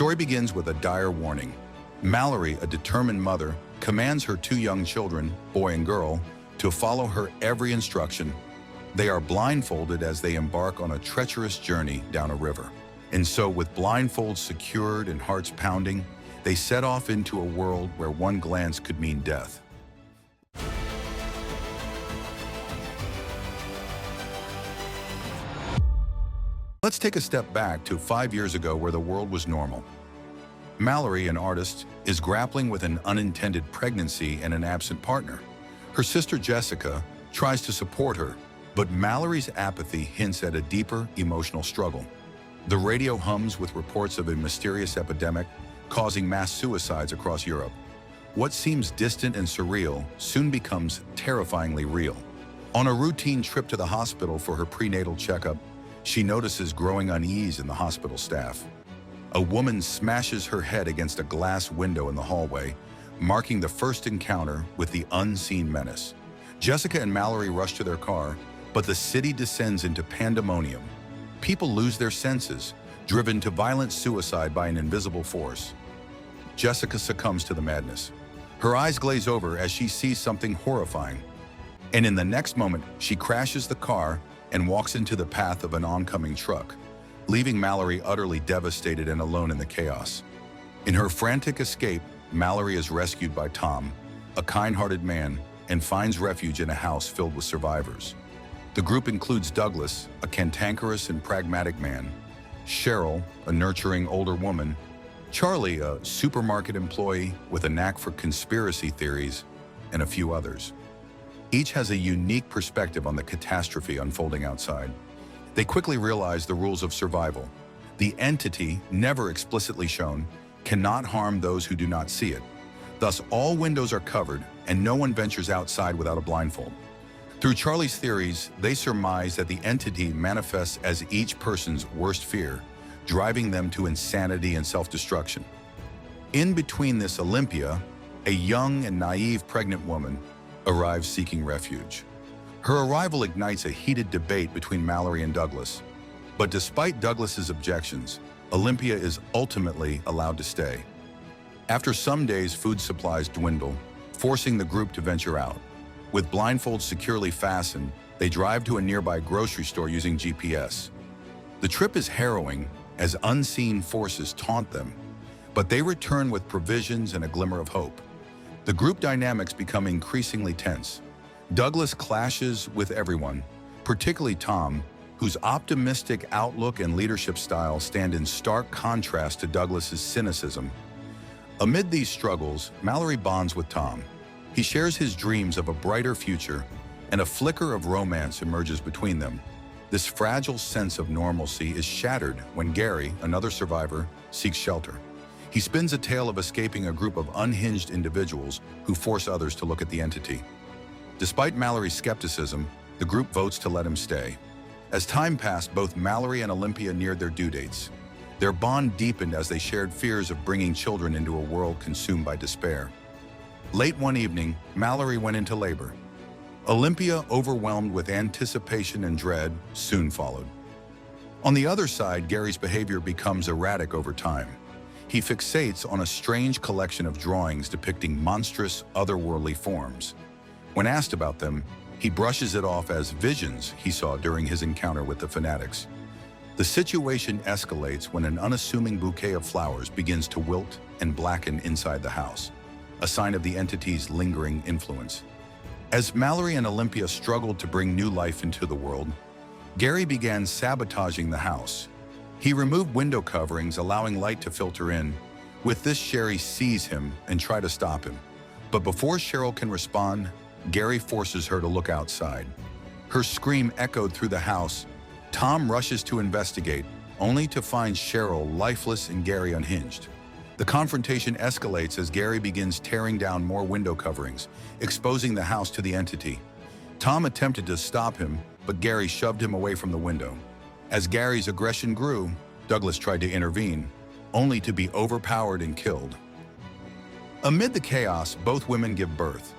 story begins with a dire warning. Malorie, a determined mother, commands her two young children, boy and girl, to follow her every instruction. They are blindfolded as they embark on a treacherous journey down a river. And so, with blindfolds secured and hearts pounding, they set off into a world where one glance could mean death. Let's take a step back to 5 years ago where the world was normal. Malorie, an artist, is grappling with an unintended pregnancy and an absent partner. Her sister Jessica tries to support her, but Malorie's apathy hints at a deeper emotional struggle. The radio hums with reports of a mysterious epidemic causing mass suicides across Europe. What seems distant and surreal soon becomes terrifyingly real. On a routine trip to the hospital for her prenatal checkup, she notices growing unease in the hospital staff. A woman smashes her head against a glass window in the hallway, marking the first encounter with the unseen menace. Jessica and Malorie rush to their car, but the city descends into pandemonium. People lose their senses, driven to violent suicide by an invisible force. Jessica succumbs to the madness. Her eyes glaze over as she sees something horrifying. And in the next moment, she crashes the car and walks into the path of an oncoming truck, leaving Malorie utterly devastated and alone in the chaos. In her frantic escape, Malorie is rescued by Tom, a kind-hearted man, and finds refuge in a house filled with survivors. The group includes Douglas, a cantankerous and pragmatic man, Cheryl, a nurturing older woman, Charlie, a supermarket employee with a knack for conspiracy theories, and a few others. Each has a unique perspective on the catastrophe unfolding outside. They quickly realize the rules of survival. The entity, never explicitly shown, cannot harm those who do not see it. Thus, all windows are covered and no one ventures outside without a blindfold. Through Charlie's theories, they surmise that the entity manifests as each person's worst fear, driving them to insanity and self-destruction. In between this, Olympia, a young and naive pregnant woman, arrives seeking refuge. Her arrival ignites a heated debate between Malorie and Douglas. But despite Douglas's objections, Olympia is ultimately allowed to stay. After some days, food supplies dwindle, forcing the group to venture out. With blindfolds securely fastened, they drive to a nearby grocery store using GPS. The trip is harrowing as unseen forces taunt them, but they return with provisions and a glimmer of hope. The group dynamics become increasingly tense. Douglas clashes with everyone, particularly Tom, whose optimistic outlook and leadership style stand in stark contrast to Douglas's cynicism. Amid these struggles, Malorie bonds with Tom. He shares his dreams of a brighter future, and a flicker of romance emerges between them. This fragile sense of normalcy is shattered when Gary, another survivor, seeks shelter. He spins a tale of escaping a group of unhinged individuals who force others to look at the entity. Despite Malorie's skepticism, the group votes to let him stay. As time passed, both Malorie and Olympia neared their due dates. Their bond deepened as they shared fears of bringing children into a world consumed by despair. Late one evening, Malorie went into labor. Olympia, overwhelmed with anticipation and dread, soon followed. On the other side, Gary's behavior becomes erratic over time. He fixates on a strange collection of drawings depicting monstrous, otherworldly forms. When asked about them, he brushes it off as visions he saw during his encounter with the fanatics. The situation escalates when an unassuming bouquet of flowers begins to wilt and blacken inside the house, a sign of the entity's lingering influence. As Malorie and Olympia struggled to bring new life into the world, Gary began sabotaging the house. He removed window coverings, allowing light to filter in. With this, Sherry sees him and tries to stop him. But before Cheryl can respond, Gary forces her to look outside. Her scream echoed through the house. Tom rushes to investigate, only to find Cheryl lifeless and Gary unhinged. The confrontation escalates as Gary begins tearing down more window coverings, exposing the house to the entity. Tom attempted to stop him, but Gary shoved him away from the window. As Gary's aggression grew, Douglas tried to intervene, only to be overpowered and killed. Amid the chaos, both women give birth.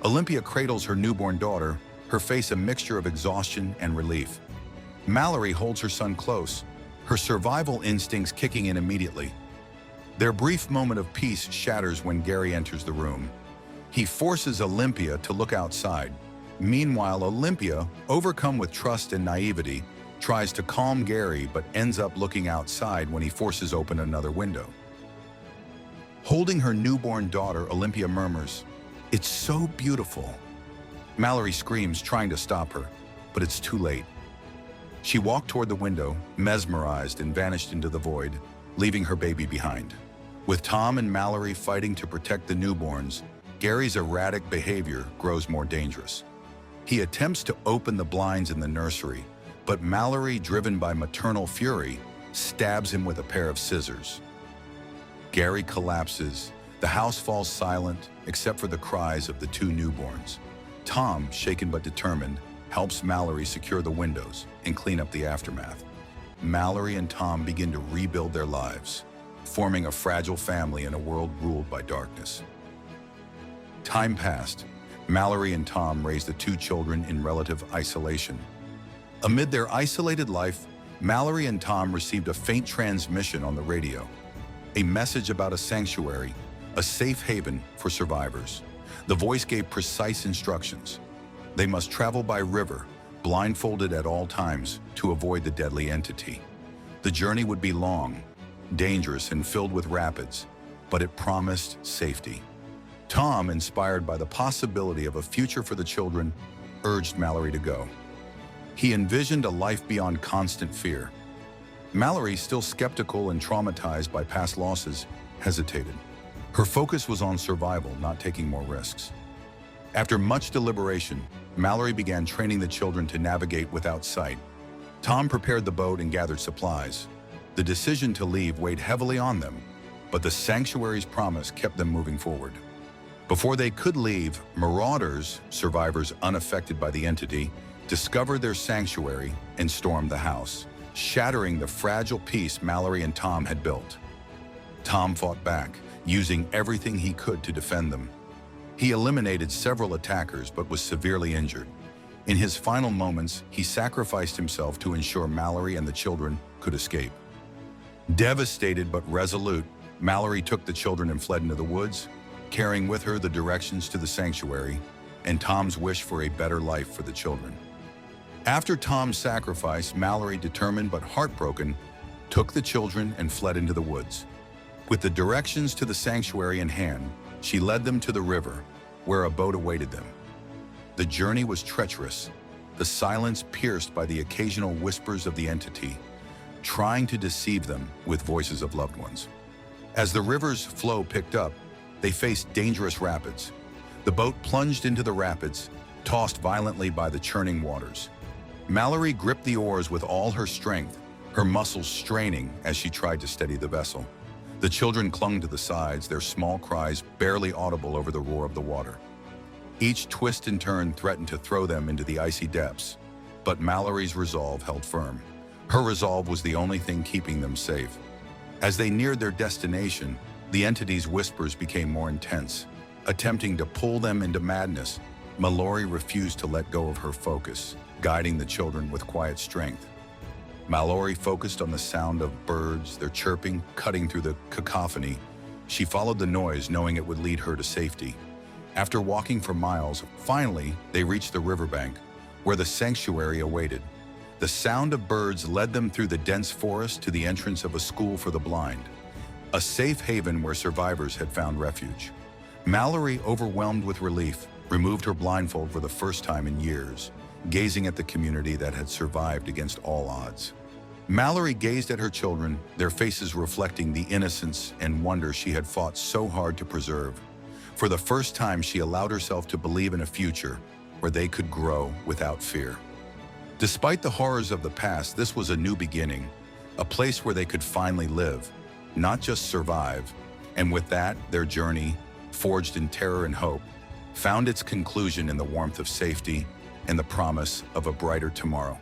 Olympia cradles her newborn daughter, her face a mixture of exhaustion and relief. Malorie holds her son close, her survival instincts kicking in immediately. Their brief moment of peace shatters when Gary enters the room. He forces Olympia to look outside. Meanwhile, Olympia, overcome with trust and naivety, tries to calm Gary but ends up looking outside when he forces open another window. Holding her newborn daughter, Olympia murmurs, "It's so beautiful." Malorie screams, trying to stop her, but it's too late. She walked toward the window, mesmerized, and vanished into the void, leaving her baby behind. With Tom and Malorie fighting to protect the newborns, Gary's erratic behavior grows more dangerous. He attempts to open the blinds in the nursery, but Malorie, driven by maternal fury, stabs him with a pair of scissors. Gary collapses. The house falls silent, except for the cries of the two newborns. Tom, shaken but determined, helps Malorie secure the windows and clean up the aftermath. Malorie and Tom begin to rebuild their lives, forming a fragile family in a world ruled by darkness. Time passed. Malorie and Tom raised the two children in relative isolation. Amid their isolated life, Malorie and Tom received a faint transmission on the radio, a message about a sanctuary, a safe haven for survivors. The voice gave precise instructions. They must travel by river, blindfolded at all times, to avoid the deadly entity. The journey would be long, dangerous, and filled with rapids, but it promised safety. Tom, inspired by the possibility of a future for the children, urged Malorie to go. He envisioned a life beyond constant fear. Malorie, still skeptical and traumatized by past losses, hesitated. Her focus was on survival, not taking more risks. After much deliberation, Malorie began training the children to navigate without sight. Tom prepared the boat and gathered supplies. The decision to leave weighed heavily on them, but the sanctuary's promise kept them moving forward. Before they could leave, marauders, survivors unaffected by the entity, discovered their sanctuary and stormed the house, shattering the fragile peace Malorie and Tom had built. Tom fought back, using everything he could to defend them. He eliminated several attackers but was severely injured. In his final moments, he sacrificed himself to ensure Malorie and the children could escape. Devastated but resolute, Malorie took the children and fled into the woods, carrying with her the directions to the sanctuary and Tom's wish for a better life for the children. After Tom's sacrifice, Malorie, determined but heartbroken, took the children and fled into the woods. With the directions to the sanctuary in hand, she led them to the river, where a boat awaited them. The journey was treacherous, the silence pierced by the occasional whispers of the entity, trying to deceive them with voices of loved ones. As the river's flow picked up, they faced dangerous rapids. The boat plunged into the rapids, tossed violently by the churning waters. Malorie gripped the oars with all her strength, her muscles straining as she tried to steady the vessel. The children clung to the sides, their small cries barely audible over the roar of the water. Each twist and turn threatened to throw them into the icy depths, but Malorie's resolve held firm. Her resolve was the only thing keeping them safe. As they neared their destination, the entity's whispers became more intense. Attempting to pull them into madness, Malorie refused to let go of her focus, guiding the children with quiet strength. Malorie focused on the sound of birds, their chirping cutting through the cacophony. She followed the noise, knowing it would lead her to safety. After walking for miles, finally, they reached the riverbank, where the sanctuary awaited. The sound of birds led them through the dense forest to the entrance of a school for the blind, a safe haven where survivors had found refuge. Malorie, overwhelmed with relief, removed her blindfold for the first time in years, gazing at the community that had survived against all odds. Malorie gazed at her children, their faces reflecting the innocence and wonder she had fought so hard to preserve. For the first time, she allowed herself to believe in a future where they could grow without fear. Despite the horrors of the past, this was a new beginning, a place where they could finally live, not just survive. And with that, their journey, forged in terror and hope, found its conclusion in the warmth of safety and the promise of a brighter tomorrow.